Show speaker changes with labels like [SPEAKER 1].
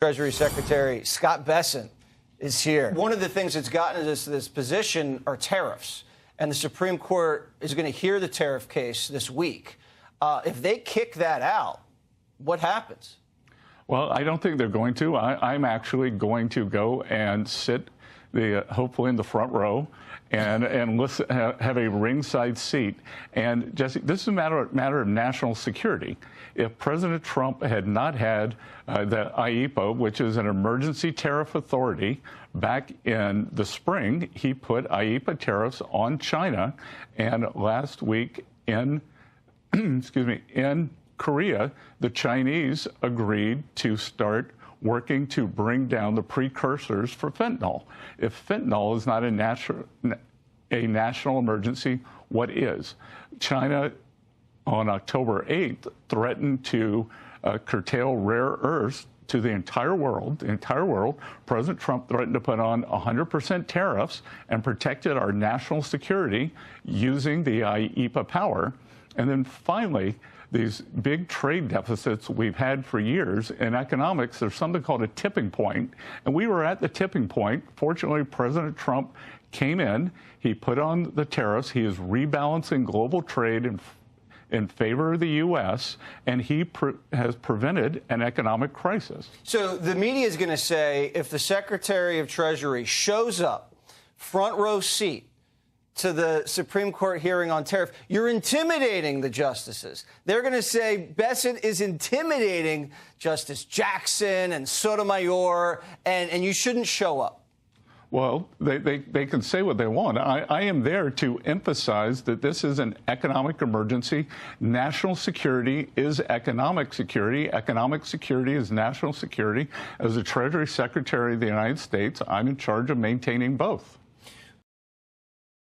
[SPEAKER 1] Treasury Secretary Scott Bessent is here. One of the things that's gotten us to this position are tariffs, and the Supreme Court is going to hear the tariff case this week. If they kick that out, what happens?
[SPEAKER 2] Well, I don't think they're going to. I'm actually going to go and sit, hopefully in the front row, and listen, have a ringside seat. And Jesse, this is a matter of national security. If President Trump had not had the IEEPA, which is an emergency tariff authority, back in the spring, he put IEEPA tariffs on China, and last week in in Korea, the Chinese agreed to start working to bring down the precursors for fentanyl. If fentanyl is not a national emergency, what is? China, on October 8th, threatened to curtail rare earths to the entire world. President Trump threatened to put on 100% tariffs and protected our national security using the IEEPA power. And then finally, these big trade deficits we've had for years in economics, there's something called a tipping point. And we were at the tipping point. Fortunately, President Trump came in. He put on the tariffs. He is rebalancing global trade in favor of the U.S., and he has prevented an economic crisis.
[SPEAKER 1] So the media is going to say if the Secretary of Treasury shows up, front row seat, to the Supreme Court hearing on tariff, you're intimidating the justices. They're going to say Bessent is intimidating Justice Jackson and Sotomayor, and you shouldn't show up.
[SPEAKER 2] Well, they can say what they want. I am there to emphasize that this is an economic emergency. National security is economic security. Economic security is national security. As the Treasury Secretary of the United States, I'm in charge of maintaining both.